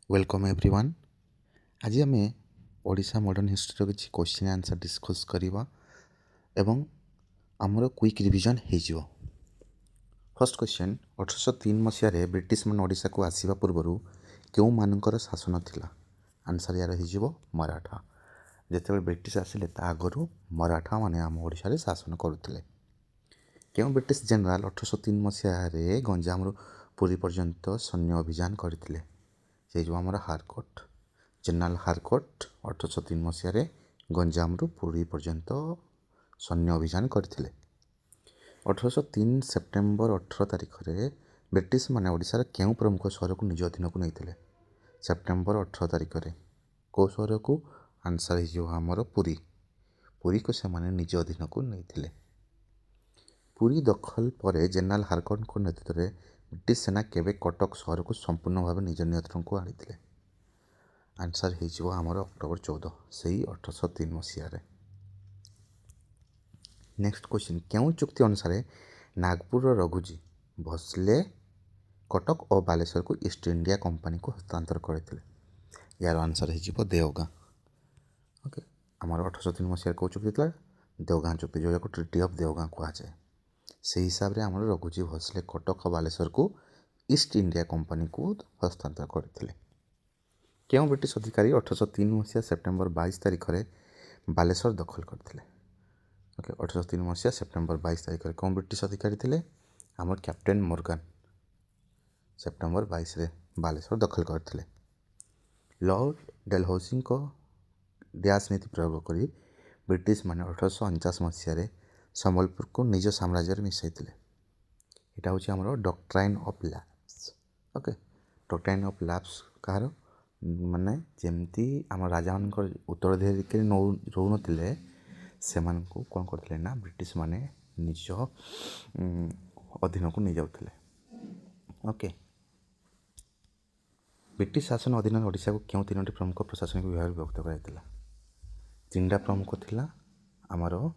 Welcome everyone. आज आम Odisha modern history किसी क्वेश्चन आंसर डिस्कस करवा एवं आमर क्विक रिविजन हो। फर्स्ट क्वेश्चन 1803 मसीह ब्रिटिश मान ओडिशा को आसवा पूर्व क्यों मानकर शासन थिला? आंसर यार हो मराठा। जिते ब्रिटिश आसिले आगु मराठा माने आम ओडिशा रे शासन करुले। क्यों ब्रिटिश जनरल 1803 मसीह गंजाम पुरी पर्यंत सैन्य अभियान करते? से जो आमर हारकोट जनरल हारकोट 1803 मसीह गंजाम पुरी पर्यंत सैन्य अभियान करते। 1803 सेप्टेम्बर 18 तारिख में ब्रिटिश माने ओडिशार केउं प्रमुख सहर को निज अधीन को नहीं? सेप्टेम्बर 18 तारिख में कौ सहर को? आंसर हो आमर पुरी। पुरी को से माने निज अधीन को नहीं। पुरी दखल पर जनरल हारकोट को नेतृत्व में ब्रिटिश सेना केबे कटक सहर को संपूर्ण भाव निज नियंत्रण को आनी? आंसर हो आमर अक्टोबर 14 से 1803 मसीह। नेक्स्ट क्वेश्चन क्यों चुक्ति अनुसार नागपुर रघुजी भोसले कटक और बालेश्वर को ईस्ट इंडिया कंपनी को हस्तांतर करते? यार आंसर हो देवगां। ओके आमर 1803 मसीह कौ चुक्ति था? देवगां चुक्ति जो ट्रिटी ऑफ देवगां कहुए। से हिसाब से आमर रघुजी भोसले कटक और बालेश्वर को ईस्ट इंडिया कंपनी को हस्तांतर करते? क्यों ब्रिटिश अधिकारी 1803 मसीहा सेप्टेम्बर 22 तारिख में बालेश्वर दखल करते? ओके 1803 मसीहा सेप्टेम्बर 22 तारिख में कौन ब्रिटिश अधिकारी थे? आमर कैप्टेन मोर्गान सेप्टेम्बर 22 रे बालेश्वर दखल करते। लॉर्ड डेलहौसी को डैश नीति प्रयोग कर ब्रिटिश माने 1849 मसीह संबलपुर को निज साम्राज्य मिसाई। यहाँ हूँ आमर doctrine of lapse. Okay doctrine of lapse कहार माने जमती आम राजा मान उत्तराधिकारी रोते से कौन करते ना ब्रिटिश माने निज अधीन को नहीं जाते। ओके ब्रिटिश शासन अधीन ओडिशा को क्यों तीनो प्रमुख प्रशासनिक विभाग विभक्त कराइला? तीनटा प्रमुख थिला आमर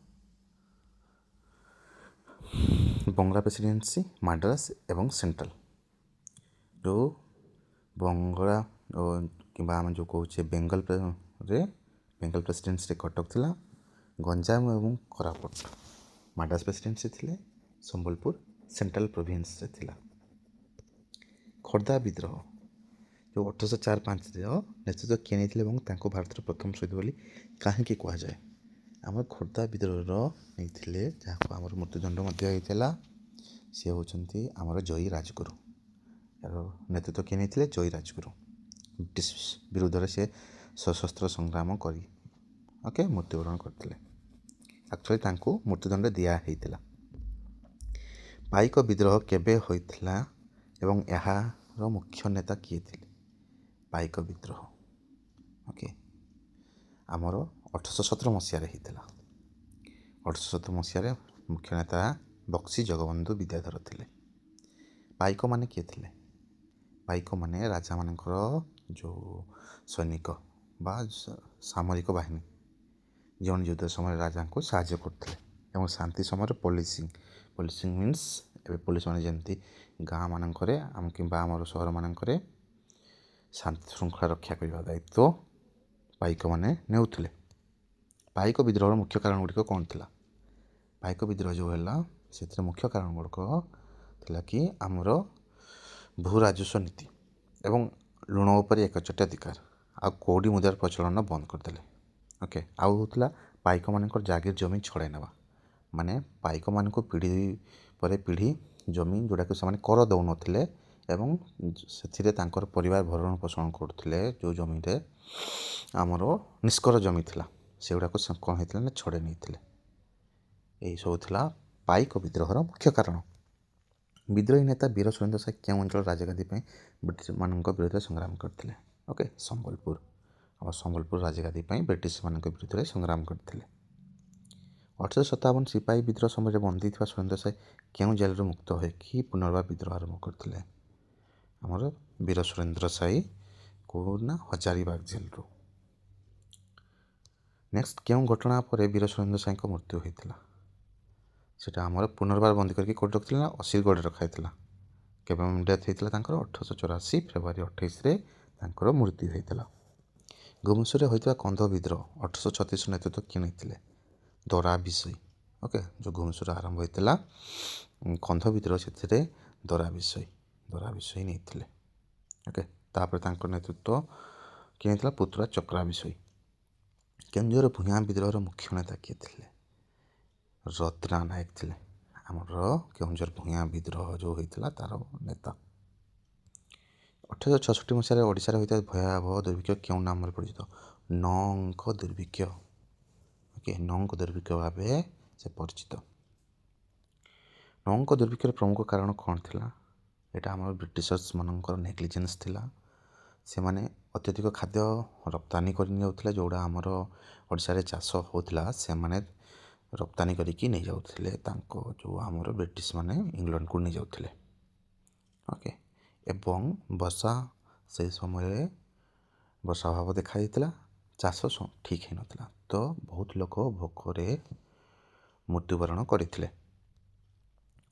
बंगला प्रेसिडेंसी मद्रास एवं सेंट्रल। जो बंगला कि आम जो कहे बेंगल प्रेसिडेंसी कटक थिला, गंजाम एवं कोरापुट मद्रास प्रेसिडेंसी थिले, संबलपुर सेंट्रल प्रोविंस रे थिला। खोर्धा विद्रोह जो 1804-05 नेतृत्व किए नहीं भारत प्रथम शहीद बोली कहीं कहुए? आम खोर्धा विद्रोह नहीं जहाँ आम मृत्युदंड होता सी होती आमर जयी राजगुरु। यार नेतृत्व किए नहीं जयी राजगुरु ब्रिटिश विरुद्ध से सशस्त्र संग्राम कर ओके मृत्युवरण करते। एक्चुअली मृत्युदंड दिया। पाइक विद्रोह केबे होइथिला एवं यार मुख्य नेता किए थे? पाइक विद्रोह ओके आमर 1817 मसीह होता। 1817 मसीह मुख्य नेता बक्सी जगबंधु विद्याधर थे। पाइक माने किए थे? पाइक माने राजा मानकर जो सैनिक बा सामरिक बाहिनी जो युद्ध समय राजा को साहाय्य करते और शांति समय पुलिसिंग मीन्स पुलिस मैंने जमती गाँ मानक आम कि आम सहर मानक शांति श्रृंखला रक्षा करने दायित्व पाइक मैंने नेउथिले। पाइक विद्रोह मुख्य कारण गुड़िक कौन था? पाइक विद्रोह जो है से मुख्य कारण गुड़िक कि आमर भू राजस्व नीति एवं लुण उपर एकचटिया अधिकार आ कौड़ी मुद्रार प्रचलन बंद करदे। ओके आउ होता पाइक मान जागिर जमी छड़ाई ना माने पाइक मान पीढ़ी पर पीढ़ी जमी जोड़ा कि से कर दौन एवं से परिवार भरण पोषण करते जो जमी आमर निष्कर जमी था से गुड़ाक कौन होता ना छड़े नहीं यही सब था पाइक विद्रोहर मुख्य कारण। विद्रोही नेता वीर सुरेंद्र साय क्यों अंचल राजगादी ब्रिटिश मान विरुद्ध संग्राम करते? ओके संबलपुर और संबलपुर राजगादी ब्रिटिश मान विरुद्ध संग्राम करते। 1857 सिपाही विद्रोह समय बंदी थी सुरेंद्र साय क्यों जेल मुक्त हो पुनर्वार विद्रोह आरंभ करते? आमर वीर सुरेंद्र साय को ना हजारीबाग जेल रू। नेक्स्ट क्यों घटना पर वीर सुरेंद्र साय मृत्यु होता? सेटा आमर पुनर्बार बंदी करके कौट रखी ना असीरगढ़ रखाई। केवल डेथ होता 1884 फेब्रुआरी 28 ତାଙ୍କର ମୃତ୍ୟୁ ହୋଇଥିଲା। ଭୁବନେଶ୍ୱରରେ ହୋଇଥିବା କନ୍ଧ ବିଦ୍ରୋହ 1836 ନେତୃତ୍ୱ କିଏ ନେଇଥିଲେ? ଦରା ବିଷୋଇ। ଓକେ, ଯେଉଁ ଭୁବନେଶ୍ୱରରେ ଆରମ୍ଭ ହୋଇଥିଲା କନ୍ଧ ବିଦ୍ରୋହ, ସେଥିରେ ଦରା ବିଷୋଇ ନେଇଥିଲେ। ଓକେ, ତାପରେ ତାଙ୍କ ନେତୃତ୍ୱ କିଏ ନେଇଥିଲା? ପୁତୁରା ଚକ୍ରା ବିଷୋଇ। କେନ୍ଦୁଝର ଭୂୟାଁ ବିଦ୍ରୋହର ମୁଖ୍ୟ ନେତା କିଏ ଥିଲେ? ରତ୍ନା ନାୟକ ଥିଲେ। ଆମର କେନ୍ଦୁଝର ଭୂୟାଁ ବିଦ୍ରୋହ ଯେଉଁ ହୋଇଥିଲା ତାର ନେତା। 1866 ମସିହାରେ ଓଡ଼ିଶାରେ ହୋଇଥିବା ଭୟାବହ ଦୁର୍ଭିକ୍ଷ କେଉଁ ନାମରେ ପରିଚିତ? ନଅଙ୍କ ଦୁର୍ଭିକ୍ଷ। ଓକେ, ନଅଙ୍କ ଦୁର୍ଭିକ୍ଷ ଭାବେ ସେ ପରିଚିତ। ନଅଙ୍କ ଦୁର୍ଭିକ୍ଷର ପ୍ରମୁଖ କାରଣ କ'ଣ ଥିଲା? ଏଇଟା ଆମର ବ୍ରିଟିଶର୍ସ ମାନଙ୍କର ନେଗ୍ଲିଜେନ୍ସ ଥିଲା। ସେମାନେ ଅତ୍ୟଧିକ ଖାଦ୍ୟ ରପ୍ତାନି କରି ନେଉଥିଲେ, ଯେଉଁଟା ଆମର ଓଡ଼ିଶାରେ ଚାଷ ହେଉଥିଲା ସେମାନେ ରପ୍ତାନି କରିକି ନେଇଯାଉଥିଲେ, ତାଙ୍କ ଯେଉଁ ଆମର ବ୍ରିଟିଶ ମାନେ ଇଂଲଣ୍ଡକୁ ନେଇଯାଉଥିଲେ। ଓକେ, ଏବଂ ବର୍ଷା ସେହି ସମୟରେ ବର୍ଷା ଅଭାବ ଦେଖାଯାଇଥିଲା, ଚାଷ ଠିକ୍ ହେଇନଥିଲା, ତ ବହୁତ ଲୋକ ଭୋକରେ ମୃତ୍ୟୁବରଣ କରିଥିଲେ।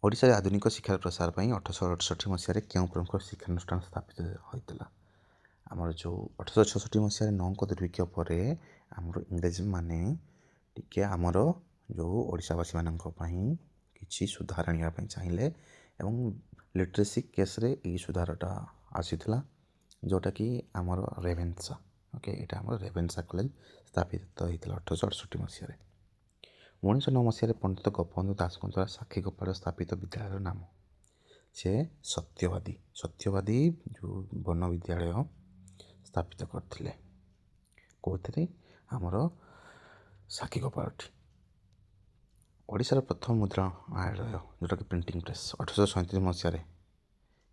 ଓଡ଼ିଶାରେ ଆଧୁନିକ ଶିକ୍ଷାର ପ୍ରସାର ପାଇଁ 1868 ମସିହାରେ କେଉଁ ପ୍ରମୁଖ ଶିକ୍ଷାନୁଷ୍ଠାନ ସ୍ଥାପିତ ହୋଇଥିଲା? ଆମର ଯେଉଁ 1866 ମସିହାରେ ନଅଙ୍କ ଦୁର୍ଭିକ୍ଷ ପରେ ଆମର ଇଂରେଜମାନେ ଟିକେ ଆମର ଯେଉଁ ଓଡ଼ିଶାବାସୀମାନଙ୍କ ପାଇଁ କିଛି ସୁଧାର ଆଣିବା ପାଇଁ ଚାହିଁଲେ ଏବଂ ଲିଟରେସି କେସ୍ରେ ଏଇ ସୁଧାରଟା ଆସିଥିଲା, ଯେଉଁଟାକି ଆମର ରେଭେନ୍ସା। ଓକେ, ଏଇଟା ଆମର ରେଭେନ୍ସା କଲେଜ ସ୍ଥାପିତ ହୋଇଥିଲା 1868 ମସିହାରେ। 1909 ମସିହାରେ ପଣ୍ଡିତ ଗୋପବନ୍ଧୁ ଦାସଙ୍କ ଦ୍ୱାରା ସାକ୍ଷୀ ଗୋପାଳରେ ସ୍ଥାପିତ ବିଦ୍ୟାଳୟର ନାମ? ସେ ସତ୍ୟବାଦୀ ଯେଉଁ ବନ ବିଦ୍ୟାଳୟ ସ୍ଥାପିତ କରିଥିଲେ। କେଉଁଥିରେ? ଆମର ସାକ୍ଷୀଗୋପାଳଠି। ଓଡ଼ିଶାର ପ୍ରଥମ ମୁଦ୍ରଣାଳୟ ଯେଉଁଟାକି ପ୍ରିଣ୍ଟିଂ ପ୍ରେସ୍ 1837 ମସିହାରେ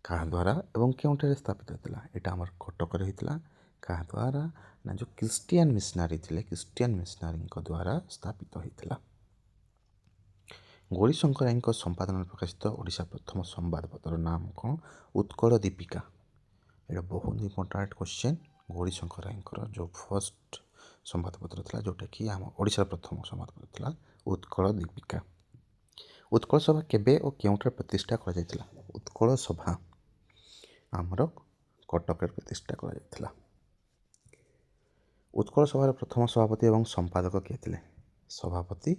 କାହା ଦ୍ୱାରା ଏବଂ କେଉଁଠାରେ ସ୍ଥାପିତ ହୋଇଥିଲା? ଏଇଟା ଆମର କଟକରେ ହୋଇଥିଲା। କାହା ଦ୍ୱାରା? ନା ଯେଉଁ ଖ୍ରୀଷ୍ଟିଆନ ମିଶନାରୀ ଥିଲେ, ଖ୍ରୀଷ୍ଟିଆନ ମିଶନାରୀଙ୍କ ଦ୍ୱାରା ସ୍ଥାପିତ ହୋଇଥିଲା। ଗୌରୀଶଙ୍କର ରାୟଙ୍କ ସମ୍ପାଦନାରେ ପ୍ରକାଶିତ ଓଡ଼ିଶା ପ୍ରଥମ ସମ୍ବାଦପତ୍ରର ନାମ କ'ଣ? ଉତ୍କଳ ଦୀପିକା। ଏଇଟା ବହୁତ ଇମ୍ପୋର୍ଟାଣ୍ଟ କ୍ୱେଶ୍ଚନ୍। ଗୌରୀଶଙ୍କର ରାୟଙ୍କର ଯେଉଁ ଫର୍ଷ୍ଟ ସମ୍ବାଦପତ୍ର ଥିଲା, ଯେଉଁଟାକି ଆମ ଓଡ଼ିଶାର ପ୍ରଥମ ସମ୍ବାଦପତ୍ର ଥିଲା ଉତ୍କଳ ଦୀପିକା। ଉତ୍କଳ ସଭା କେବେ ଓ କେଉଁଠାରେ ପ୍ରତିଷ୍ଠା କରାଯାଇଥିଲା? ଉତ୍କଳ ସଭା ଆମର କଟକରେ ପ୍ରତିଷ୍ଠା କରାଯାଇଥିଲା। ଉତ୍କଳ ସଭାର ପ୍ରଥମ ସଭାପତି ଏବଂ ସମ୍ପାଦକ କିଏ ଥିଲେ? ସଭାପତି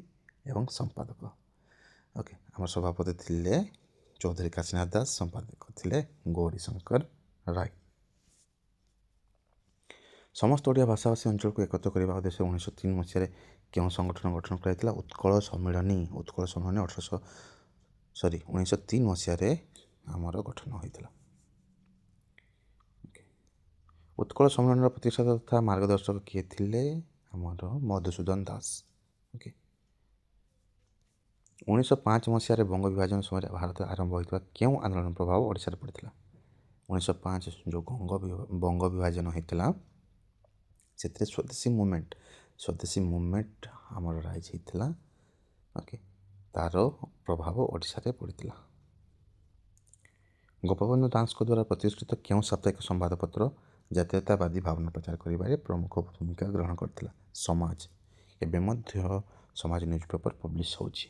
ଏବଂ ସମ୍ପାଦକ। ଓକେ, ଆମର ସଭାପତି ଥିଲେ ଚୌଧୁରୀ କାଶୀନାଥ ଦାସ, ସମ୍ପାଦକ ଥିଲେ ଗୌରୀଶଙ୍କର ରାୟ। ସମସ୍ତ ଓଡ଼ିଆ ଭାଷାଭାଷୀ ଅଞ୍ଚଳକୁ ଏକତ୍ର କରିବା ଉଦ୍ଦେଶ୍ୟରେ 1903 ମସିହାରେ କେଉଁ ସଂଗଠନ ଗଠନ କରାଯାଇଥିଲା? ଉତ୍କଳ ସମ୍ମିଳନୀ 1903 ମସିହାରେ ଆମର ଗଠନ ହୋଇଥିଲା। ଉତ୍କଳ ସମ୍ମିଳନୀର ପ୍ରତିଷ୍ଠାତା ତଥା ମାର୍ଗଦର୍ଶକ କିଏ ଥିଲେ? ଆମର ମଧୁସୂଦନ ଦାସ। ଓକେ, 1905 ମସିହାରେ ବଙ୍ଗ ବିଭାଜନ ସମୟରେ ଭାରତରେ ଆରମ୍ଭ ହୋଇଥିବା କେଉଁ ଆନ୍ଦୋଳନର ପ୍ରଭାବ ଓଡ଼ିଶାରେ ପଡ଼ିଥିଲା? 1905 ଯେଉଁ ବଙ୍ଗ ବିଭାଜନ ହୋଇଥିଲା, ସେଥିରେ ସ୍ୱଦେଶୀ ମୁଭମେଣ୍ଟ ଆମର ରାଇଜ୍ ହେଇଥିଲା। ଓକେ, ତାର ପ୍ରଭାବ ଓଡ଼ିଶାରେ ପଡ଼ିଥିଲା। ଗୋପବନ୍ଧୁ ଦାସଙ୍କ ଦ୍ୱାରା ପ୍ରତିଷ୍ଠିତ କେଉଁ ସାପ୍ତାହିକ ସମ୍ବାଦପତ୍ର ଜାତୀୟତାବାଦୀ ଭାବନା ପ୍ରଚାର କରିବାରେ ପ୍ରମୁଖ ଭୂମିକା ଗ୍ରହଣ କରିଥିଲା? ସମାଜ। ଏବେ ମଧ୍ୟ ସମାଜ ନ୍ୟୁଜ୍ ପେପର ପବ୍ଲିଶ ହେଉଛି।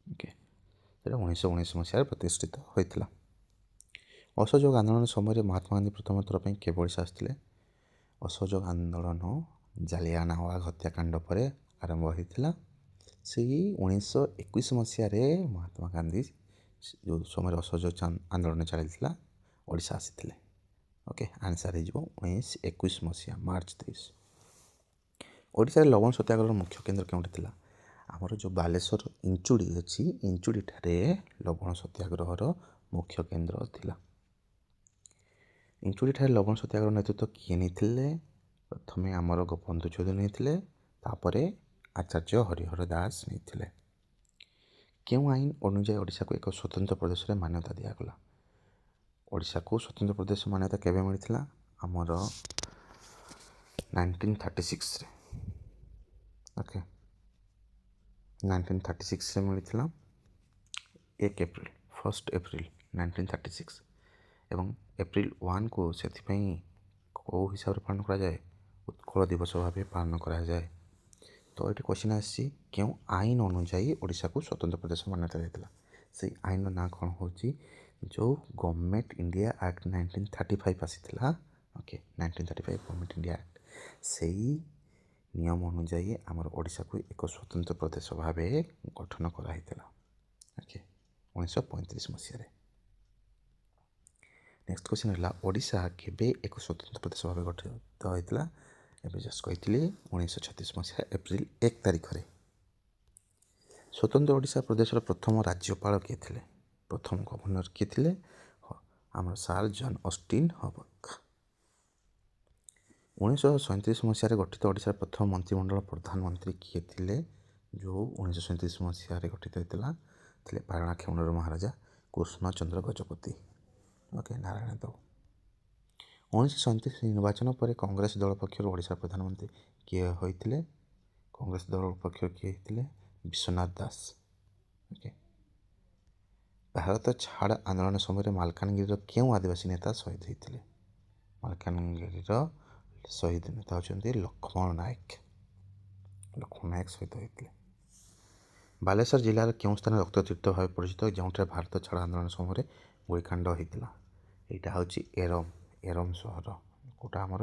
ଓକେ, ସେଇଟା 1919 ମସିହାରେ ପ୍ରତିଷ୍ଠିତ ହୋଇଥିଲା। ଅସହଯୋଗ ଆନ୍ଦୋଳନ ସମୟରେ ମହାତ୍ମା ଗାନ୍ଧୀ ପ୍ରଥମ ଥର ପାଇଁ କେବେ ଓଡ଼ିଶା ଆସିଥିଲେ? ଅସହଯୋଗ ଆନ୍ଦୋଳନ ଜାଲିଆନାୱାଲାବାଗ ହତ୍ୟାକାଣ୍ଡ ପରେ ଆରମ୍ଭ ହୋଇଥିଲା। ସେଇ 1921 ମସିହାରେ ମହାତ୍ମା ଗାନ୍ଧୀ ଯେଉଁ ସମୟରେ ଅସହଯୋଗ ଆନ୍ଦୋଳନ ଚାଲିଥିଲା ଓଡ଼ିଶା ଆସିଥିଲେ। ଓକେ, ଆନ୍ସର୍ ହେଇଯିବ 1921 ମସିହା ମାର୍ଚ୍ଚ 23। ଓଡ଼ିଶାରେ ଲବଣ ସତ୍ୟାଗ୍ରହର ମୁଖ୍ୟ କେନ୍ଦ୍ର କେଉଁଠି ଥିଲା? ଆମର ଯେଉଁ ବାଲେଶ୍ୱର ଇଞ୍ଚୁଡ଼ି ଅଛି, ଇଞ୍ଚୁଡ଼ିଠାରେ ଲବଣ ସତ୍ୟାଗ୍ରହର ମୁଖ୍ୟ କେନ୍ଦ୍ର ଥିଲା। ଇଞ୍ଚୁଡ଼ିଠାରେ ଲବଣ ସତ୍ୟାଗ୍ରହ ନେତୃତ୍ୱ କିଏ ନେଇଥିଲେ? ପ୍ରଥମେ ଆମର ଗୋପବନ୍ଧୁ ଚୌଧୁରୀ ନେଇଥିଲେ, ତାପରେ ଆଚାର୍ଯ୍ୟ ହରିହର ଦାସ ନେଇଥିଲେ। କେଉଁ ଆଇନ ଅନୁଯାୟୀ ଓଡ଼ିଶାକୁ ଏକ ସ୍ୱତନ୍ତ୍ର ପ୍ରଦେଶରେ ମାନ୍ୟତା ଦିଆଗଲା? ଓଡ଼ିଶାକୁ ସ୍ୱତନ୍ତ୍ର ପ୍ରଦେଶ ମାନ୍ୟତା କେବେ ମିଳିଥିଲା? ଆମର 1936ରେ। ଓକେ, 1936ରେ ମିଳିଥିଲା। 1 ଏପ୍ରିଲ 1936 ଏବଂ ଏପ୍ରିଲ 1କୁ ସେଥିପାଇଁ କେଉଁ ହିସାବରେ ପାଳନ କରାଯାଏ? ଉତ୍କଳ ଦିବସ ଭାବେ ପାଳନ କରାଯାଏ। ତ ଏଠି କ୍ୱେଶ୍ଚିନ୍ ଆସିଛି କେଉଁ ଆଇନ ଅନୁଯାୟୀ ଓଡ଼ିଶାକୁ ସ୍ୱତନ୍ତ୍ର ପ୍ରଦେଶ ମାନ୍ୟତା ଦେଇଥିଲା? ସେଇ ଆଇନର ନାଁ କ'ଣ ହେଉଛି? ଯେଉଁ ଗଭର୍ଣ୍ଣମେଣ୍ଟ ଇଣ୍ଡିଆ ଆକ୍ଟ 1935 ଆସିଥିଲା। ଓକେ 1935 ଗଭର୍ଣ୍ଣମେଣ୍ଟ ଇଣ୍ଡିଆ ଆକ୍ଟ ସେଇ ନିୟମ ଅନୁଯାୟୀ ଆମର ଓଡ଼ିଶାକୁ ଏକ ସ୍ୱତନ୍ତ୍ର ପ୍ରଦେଶ ଭାବେ ଗଠନ କରାହେଇଥିଲା ଓକେ 1935 ମସିହାରେ। ନେକ୍ସଟ କ୍ୱେଶ୍ଚନ୍ ହେଲା ଓଡ଼ିଶା କେବେ ଏକ ସ୍ୱତନ୍ତ୍ର ପ୍ରଦେଶ ଭାବେ ଗଠିତ ହୋଇଥିଲା? ଏବେ ଜଷ୍ଟ କହିଥିଲି 1936 ମସିହା ଏପ୍ରିଲ 1 ତାରିଖରେ। ସ୍ୱତନ୍ତ୍ର ଓଡ଼ିଶା ପ୍ରଦେଶର ପ୍ରଥମ ରାଜ୍ୟପାଳ କିଏ ଥିଲେ? ପ୍ରଥମ ଗଭର୍ଣ୍ଣର କିଏ ଥିଲେ? ଆମର ସାର୍ ଜନ୍ ଅଷ୍ଟିନ୍ ହବକ୍। 1937 ମସିହାରେ ଗଠିତ ଓଡ଼ିଶାର ପ୍ରଥମ ମନ୍ତ୍ରିମଣ୍ଡଳ ପ୍ରଧାନମନ୍ତ୍ରୀ କିଏ ଥିଲେ? ଯେଉଁ 1937 ମସିହାରେ ଗଠିତ ହୋଇଥିଲା ଥିଲେ ପାରଣାଖେମୁଣ୍ଡର ମହାରାଜା କୃଷ୍ଣଚନ୍ଦ୍ର ଗଜପତି ଓକେ ନାରାୟଣ ଦେବ। 1937 ନିର୍ବାଚନ ପରେ କଂଗ୍ରେସ ଦଳ ପକ୍ଷରୁ ଓଡ଼ିଶାର ପ୍ରଧାନମନ୍ତ୍ରୀ କିଏ ହୋଇଥିଲେ? କଂଗ୍ରେସ ଦଳ ପକ୍ଷରୁ କିଏ ହେଇଥିଲେ? ବିଶ୍ୱନାଥ ଦାସ ଓକେ। ଭାରତ ଛାଡ଼ ଆନ୍ଦୋଳନ ସମୟରେ ମାଲକାନଗିରିର କେଉଁ ଆଦିବାସୀ ନେତା ଶହୀଦ ହୋଇଥିଲେ? ମାଲକାନଗିରିର ଶହୀଦ ନେତା ହେଉଛନ୍ତି ଲକ୍ଷ୍ମଣ ନାୟକ। ଲକ୍ଷ୍ମଣ ନାୟକ ଶହୀଦ ହୋଇଥିଲେ। ବାଲେଶ୍ୱର ଜିଲ୍ଲାର କେଉଁ ସ୍ଥାନ ରକ୍ତତୀର୍ଥ ଭାବେ ପରିଚିତ ଯେଉଁଠାରେ ଭାରତ ଛାଡ଼ ଆନ୍ଦୋଳନ ସମୟରେ ଗୁଳିକାଣ୍ଡ ହୋଇଥିଲା? ଏଇଟା ହେଉଛି ଏରମ୍ ସହର କେଉଁଟା ଆମର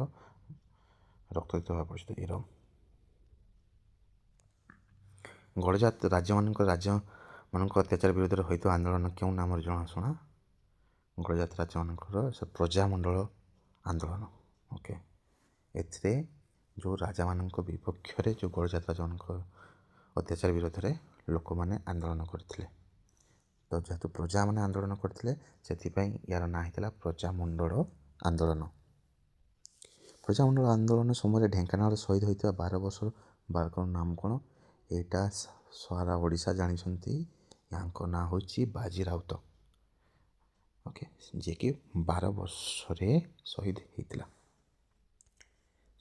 ରକ୍ତତୀର୍ଥ ଭାବେ ପରିଚିତ ଏରମ୍। ଗଡ଼ଜାତ ରାଜ୍ୟମାନଙ୍କ ଅତ୍ୟାଚାର ବିରୋଧରେ ହୋଇଥିବା ଆନ୍ଦୋଳନ କେଉଁ ନାମରେ ଜଣାଶୁଣା? ଗଡ଼ଜାତ ରାଜ୍ୟମାନଙ୍କର ସେ ପ୍ରଜାମଣ୍ଡଳ ଆନ୍ଦୋଳନ ଓକେ। ଏଥିରେ ଯେଉଁ ରାଜାମାନଙ୍କ ବିପକ୍ଷରେ ଯେଉଁ ଗଡ଼ଜାତ ରାଜାମାନଙ୍କ ଅତ୍ୟାଚାର ବିରୋଧରେ ଲୋକମାନେ ଆନ୍ଦୋଳନ କରିଥିଲେ। ତ ଯେହେତୁ ପ୍ରଜାମାନେ ଆନ୍ଦୋଳନ କରିଥିଲେ ସେଥିପାଇଁ ୟାର ନାଁ ହେଇଥିଲା ପ୍ରଜାମଣ୍ଡଳ ଆନ୍ଦୋଳନ। ପ୍ରଜାମଣ୍ଡଳ ଆନ୍ଦୋଳନ ସମୟରେ ଢେଙ୍କାନାଳରେ ଶହୀଦ ହୋଇଥିବା 12 ବର୍ଷର ବାଳକର ନାମ କ'ଣ? ଏଇଟା ସାରା ଓଡ଼ିଶା ଜାଣିଛନ୍ତି। ୟାଙ୍କ ନାଁ ହେଉଛି ବାଜି ରାଉତ ଓକେ ଯିଏକି 12 ବର୍ଷରେ ଶହୀଦ ହେଇଥିଲା।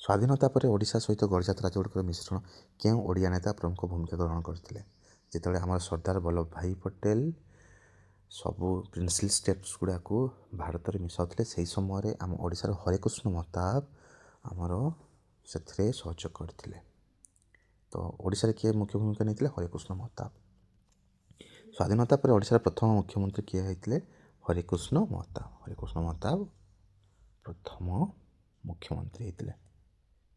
ସ୍ୱାଧୀନତା ପରେ ଓଡ଼ିଶା ସହିତ ଗଡ଼ଜାତ ରାଜ୍ୟଗୁଡ଼ିକର ମିଶ୍ରଣ କେଉଁ ଓଡ଼ିଆ ନେତା ପ୍ରମୁଖ ଭୂମିକା ଗ୍ରହଣ କରିଥିଲେ? ଯେତେବେଳେ ଆମର ସର୍ଦ୍ଦାର ବଲ୍ଲଭ ଭାଇ ପଟେଲ ସବୁ ପ୍ରିନ୍ସିପାଲ ଷ୍ଟେଟ୍ସ ଗୁଡ଼ାକୁ ଭାରତରେ ମିଶାଉଥିଲେ ସେହି ସମୟରେ ଆମ ଓଡ଼ିଶାର ହରେକୃଷ୍ଣ ମହତାବ ଆମର ସେଥିରେ ସହଯୋଗ କରିଥିଲେ। ତ ଓଡ଼ିଶାରେ କିଏ ମୁଖ୍ୟ ଭୂମିକା ନେଇଥିଲେ? ହରେକୃଷ୍ଣ ମହତାବ। ସ୍ୱାଧୀନତା ପରେ ଓଡ଼ିଶାର ପ୍ରଥମ ମୁଖ୍ୟମନ୍ତ୍ରୀ କିଏ ହେଇଥିଲେ? ହରେକୃଷ୍ଣ ମହତାବ। ହରେକୃଷ୍ଣ ମହତାବ ପ୍ରଥମ ମୁଖ୍ୟମନ୍ତ୍ରୀ ହେଇଥିଲେ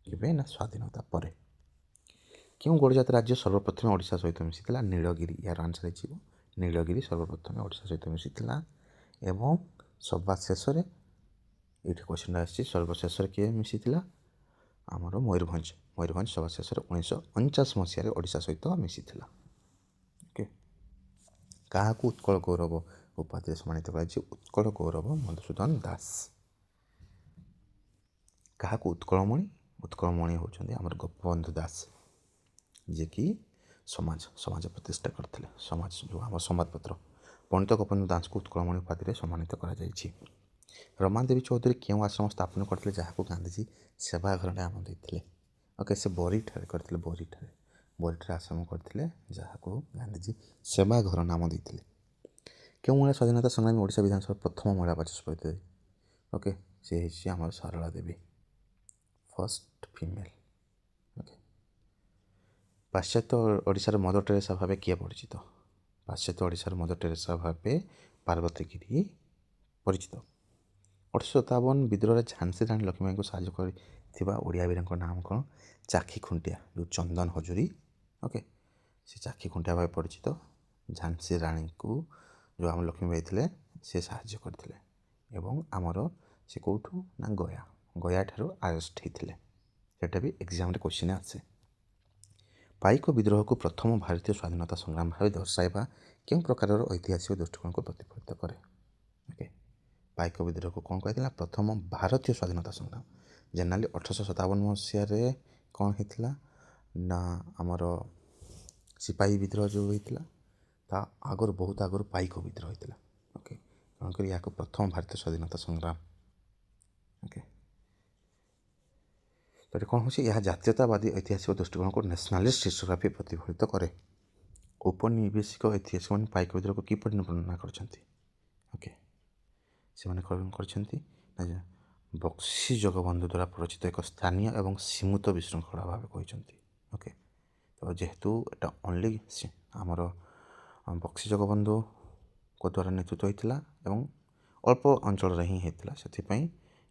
କେବେ ନା ସ୍ୱାଧୀନତା ପରେ। କେଉଁ ଗଡ଼ଜାତ ରାଜ୍ୟ ସର୍ବପ୍ରଥମେ ଓଡ଼ିଶା ସହିତ ମିଶିଥିଲା? ନୀଳଗିରି। ୟାର ଆନ୍ସର ହେଇଯିବ ନୀଳଗିରି ସର୍ବପ୍ରଥମେ ଓଡ଼ିଶା ସହିତ ମିଶିଥିଲା। ଏବଂ ସର୍ବଶେଷରେ ଏଇଠି କ୍ୱେଶ୍ଚନ୍ ଆସିଛି ସର୍ବଶେଷରେ କିଏ ମିଶିଥିଲା? ଆମର ମୟୂରଭଞ୍ଜ ସର୍ବଶେଷରେ 1949 ମସିହାରେ ଓଡ଼ିଶା ସହିତ ମିଶିଥିଲା ଓକେ। କାହାକୁ ଉତ୍କଳ ଗୌରବ ଉପାଧିରେ ସମ୍ମାନିତ କରାଯାଇଛି? ଉତ୍କଳ ଗୌରବ ମଧୁସୂଦନ ଦାସ। କାହାକୁ ଉତ୍କଳମଣି? ଉତ୍କଳମଣି ହେଉଛନ୍ତି ଆମର ଗୋପବନ୍ଧୁ ଦାସ ଯିଏକି ସମାଜ ପ୍ରତିଷ୍ଠା କରିଥିଲେ। ସମାଜ ଯେଉଁ ଆମର ସମ୍ବାଦପତ୍ର ପଣ୍ଡିତ ଗୋପବନ୍ଧୁ ଦାସଙ୍କୁ ଉତ୍କଳମଣି ଉପାଧିରେ ସମ୍ମାନିତ କରାଯାଇଛି। ରମାଦେବୀ ଚୌଧୁରୀ କେଉଁ ଆଶ୍ରମ ସ୍ଥାପନ କରିଥିଲେ ଯାହାକୁ ଗାନ୍ଧିଜୀ ସେବାଘର ନାମ ଦେଇଥିଲେ? ଓକେ ସେ ବରିଠାରେ କରିଥିଲେ। ବରିଠାରେ ଆଶ୍ରମ କରିଥିଲେ ଯାହାକୁ ଗାନ୍ଧିଜୀ ସେବାଘର ନାମ ଦେଇଥିଲେ। କେଉଁ ମହିଳା ସ୍ୱାଧୀନତା ସଂଗ୍ରାମୀ ଓଡ଼ିଶା ବିଧାନସଭାର ପ୍ରଥମ ମହିଳା ବାଚସ୍ପତି? ଓକେ ସେ ହେଇଛି ଆମର Sarala Devi first female okay. ପାଶ୍ଚାତ୍ୟ ଓଡ଼ିଶାର ମଦର ଟେରେସା ଭାବେ କିଏ ପରିଚିତ? ପାଶ୍ଚାତ୍ୟ ଓଡ଼ିଶାର ମଦର ଟେରେସା ଭାବେ ପାର୍ବତୀଗିରି ପରିଚିତ। 1857 ବିଦ୍ରୋହରେ ଝାନ୍ସୀ ରାଣୀ ଲକ୍ଷ୍ମୀବାଇଙ୍କୁ ସାହାଯ୍ୟ କରିଥିବା ଓଡ଼ିଆ ବୀରଙ୍କ ନାମ କ'ଣ? ଚାଖି ଖୁଣ୍ଟିଆ ଯେଉଁ ଚନ୍ଦନ ହଜୁରୀ ଓକେ ସେ ଚାଖି ଖୁଣ୍ଟିଆ ଭାବେ ପରିଚିତ। ଝାନ୍ସୀ ରାଣୀଙ୍କୁ ଯେଉଁ ଆମ ଲକ୍ଷ୍ମୀବାଇ ଥିଲେ ସେ ସାହାଯ୍ୟ କରିଥିଲେ ଏବଂ ଆମର ସେ କେଉଁଠୁ ନା ଗୟାଠାରୁ ଆରେଷ୍ଟ ହେଇଥିଲେ। ସେଟା ବି ଏକ୍ଜାମ୍ରେ କ୍ୱେଶ୍ଚିନ୍ ଆସେ। ପାଇକ ବିଦ୍ରୋହକୁ ପ୍ରଥମ ଭାରତୀୟ ସ୍ୱାଧୀନତା ସଂଗ୍ରାମ ଭାବେ ଦର୍ଶାଇବା କେଉଁ ପ୍ରକାରର ଐତିହାସିକ ଦୃଷ୍ଟିକୋଣକୁ ପ୍ରତିଫଳିତ କରେ? ଓକେ ପାଇକ ବିଦ୍ରୋହକୁ କ'ଣ କହିଥିଲା? ପ୍ରଥମ ଭାରତୀୟ ସ୍ୱାଧୀନତା ସଂଗ୍ରାମ। ଜେନେରାଲି 1857 ମସିହାରେ କ'ଣ ହେଇଥିଲା ନା ଆମର ସିପାହୀ ବିଦ୍ରୋହ ଯେଉଁ ହେଇଥିଲା ତା ଆଗରୁ ବହୁତ ଆଗରୁ ପାଇକ ବିଦ୍ରୋହ ହେଇଥିଲା ଓକେ ତେଣୁକରି ଏହାକୁ ପ୍ରଥମ ଭାରତୀୟ ସ୍ୱାଧୀନତା ସଂଗ୍ରାମ ଓକେ। ତ ଏଠି କ'ଣ ହେଉଛି ଏହା ଜାତୀୟତାବାଦୀ ଐତିହାସିକ ଦୃଷ୍ଟିକୋଣକୁ ନ୍ୟାସନାଲିଷ୍ଟ ହିଷ୍ଟୋଗ୍ରାଫି ପ୍ରତିଫଳିତ କରେ। ଔପନିବେଶିକ ଐତିହାସିକମାନେ ପାଇକ ବିଦ୍ରୋହକୁ କିପରି ବର୍ଣ୍ଣନା କରିଛନ୍ତି? ଓକେ ସେମାନେ କ'ଣ କରିଛନ୍ତି ନା ବକ୍ସି ଜଗବନ୍ଧୁ ଦ୍ୱାରା ପ୍ରରଚିତ ଏକ ସ୍ଥାନୀୟ ଏବଂ ସୀମିତ ବିଶୃଙ୍ଖଳା ଭାବେ କହିଛନ୍ତି ଓକେ। ତ ଯେହେତୁ ଏଟା ଓନ୍ଲି ଆମର ବକ୍ସି ଜଗବନ୍ଧୁଙ୍କ ଦ୍ୱାରା ନେତୃତ୍ୱ ହୋଇଥିଲା ଏବଂ ଅଳ୍ପ ଅଞ୍ଚଳରେ ହିଁ ହେଇଥିଲା ସେଥିପାଇଁ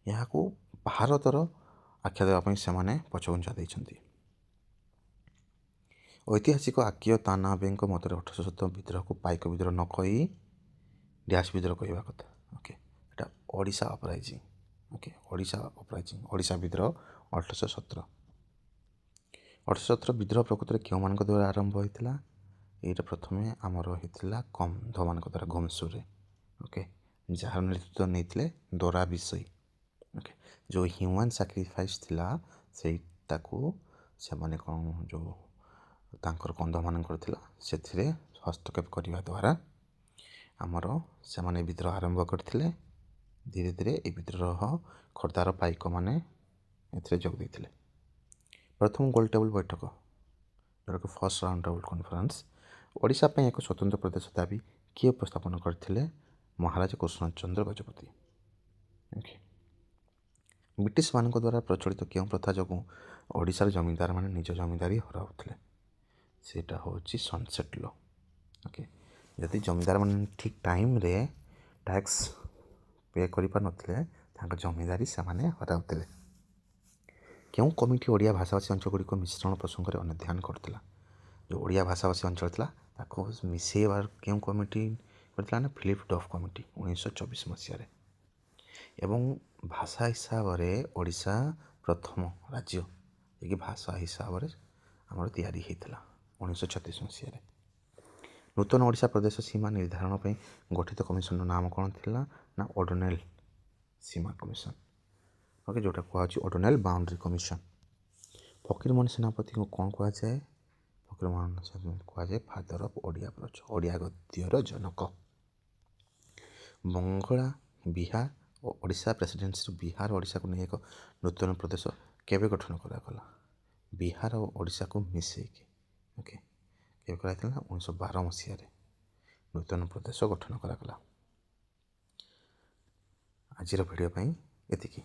ଏହାକୁ ଭାରତର ଆଖ୍ୟା ଦେବା ପାଇଁ ସେମାନେ ପଛଘୁଞ୍ଚା ଦେଇଛନ୍ତି। ଐତିହାସିକ ଆକିଓ ତାନାବେଙ୍କ ମତରେ 1870 ବିଦ୍ରୋହକୁ ପାଇକ ବିଦ୍ରୋହ ନ କହି ଡ୍ୟାସ୍ ବିଦ୍ରୋହ କହିବା କଥା। ଓକେ, ଏଇଟା ଓଡ଼ିଶା ଅପରାଇଜିଂ। ଓକେ, ଓଡ଼ିଶା ବିଦ୍ରୋହ 1817। 1817 ବିଦ୍ରୋହ ପ୍ରକୃତରେ କେଉଁମାନଙ୍କ ଦ୍ୱାରା ଆରମ୍ଭ ହୋଇଥିଲା? ଏଇଟା ପ୍ରଥମେ ଆମର ହେଇଥିଲା କନ୍ଧମାନଙ୍କ ଦ୍ୱାରା ଘୁମସୁରରେ। ଓକେ, ଯାହାର ନେତୃତ୍ୱ ନେଇଥିଲେ ଦୋରା ବିଷୋଇ। ଓକେ, ଯେଉଁ ହ୍ୟୁମାନ୍ ସାକ୍ରିଫାଇସ୍ ଥିଲା ସେଇଟାକୁ ସେମାନେ କ'ଣ ଯେଉଁ ତାଙ୍କର କନ୍ଧମାନଙ୍କର ଥିଲା ସେଥିରେ ହସ୍ତକ୍ଷେପ କରିବା ଦ୍ୱାରା ଆମର ସେମାନେ ବିଦ୍ରୋହ ଆରମ୍ଭ କରିଥିଲେ। ଧୀରେ ଧୀରେ ଏ ବିଦ୍ରୋହ ଖୋର୍ଦ୍ଧାର ପାଇକମାନେ ଏଥିରେ ଯୋଗ ଦେଇଥିଲେ। ପ୍ରଥମ ଗୋଲଟେବୁଲ୍ ବୈଠକ, ଯେଉଁଟାକି first round table conference, Odisha ପାଇଁ ଏକ ସ୍ୱତନ୍ତ୍ର ପ୍ରଦେଶ ଦାବି କିଏ ଉପସ୍ଥାପନ କରିଥିଲେ? ମହାରାଜା କୃଷ୍ଣଚନ୍ଦ୍ର ଗଜପତି। ଓକେ, ବ୍ରିଟିଶମାନଙ୍କ ଦ୍ୱାରା ପ୍ରଚଳିତ କେଉଁ ପ୍ରଥା ଯୋଗୁଁ ଓଡ଼ିଶାର ଜମିଦାରମାନେ ନିଜ ଜମିଦାରୀ ହରାଉଥିଲେ? ସେଇଟା ହେଉଛି ସନସେଟ୍ ଲ। ଓକେ, ଯଦି ଜମିଦାରମାନେ ଠିକ୍ ଟାଇମ୍ରେ ଟ୍ୟାକ୍ସ ପେ କରିପାରୁନଥିଲେ ତାଙ୍କ ଜମିଦାରୀ ସେମାନେ ହରାଉଥିଲେ। କେଉଁ କମିଟି ଓଡ଼ିଆ ଭାଷାଭାଷୀ ଅଞ୍ଚଳଗୁଡ଼ିକ ମିଶ୍ରଣ ପ୍ରସଙ୍ଗରେ ଅନୁଧ୍ୟାନ କରୁଥିଲା? ଯେଉଁ ଓଡ଼ିଆ ଭାଷାଭାଷୀ ଅଞ୍ଚଳ ଥିଲା ତାକୁ ମିଶାଇବାର କେଉଁ କମିଟି କରିଥିଲା ନା ଫିଲିପ ଡଫ୍ କମିଟି 1924 ମସିହାରେ। ଏବଂ ଭାଷା ହିସାବରେ ଓଡ଼ିଶା ପ୍ରଥମ ରାଜ୍ୟ ଯିଏକି ଭାଷା ହିସାବରେ ଆମର ତିଆରି ହେଇଥିଲା 1936 ମସିହାରେ। ନୂତନ ଓଡ଼ିଶା ପ୍ରଦେଶ ସୀମା ନିର୍ଦ୍ଧାରଣ ପାଇଁ ଗଠିତ କମିଶନର ନାମ କ'ଣ ଥିଲା? ନା ଓଡୋନେଲ୍ ସୀମା କମିଶନ। ଓକେ, ଯେଉଁଟା କୁହାଯାଉଛି ଓଡୋନେଲ୍ ବାଉଣ୍ଡ୍ରି କମିଶନ। ଫକୀରମୋହନ ସେନାପତିଙ୍କୁ କ'ଣ କୁହାଯାଏ? ଫକୀରମୋହନ ସେନାପତିଙ୍କୁ କୁହାଯାଏ ଫାଦର ଅଫ୍ ଓଡ଼ିଆ ବ୍ରଜ, ଓଡ଼ିଆ ଗଦ୍ୟର ଜନକ। ବଙ୍ଗଳା, ବିହାର ଓ ଓଡ଼ିଶା ପ୍ରେସିଡେନ୍ସିରୁ ବିହାର ଓ ଓଡ଼ିଶାକୁ ନେଇ ଏକ ନୂତନ ପ୍ରଦେଶ କେବେ ଗଠନ କରାଗଲା? ବିହାର ଓ ଓଡ଼ିଶାକୁ ମିଶାଇକି। ଓକେ, କେବେ କରାଯାଇଥିଲା ନା 1912 ମସିହାରେ ନୂତନ ପ୍ରଦେଶ ଗଠନ କରାଗଲା। ଆଜିର ଭିଡ଼ିଓ ପାଇଁ ଏତିକି।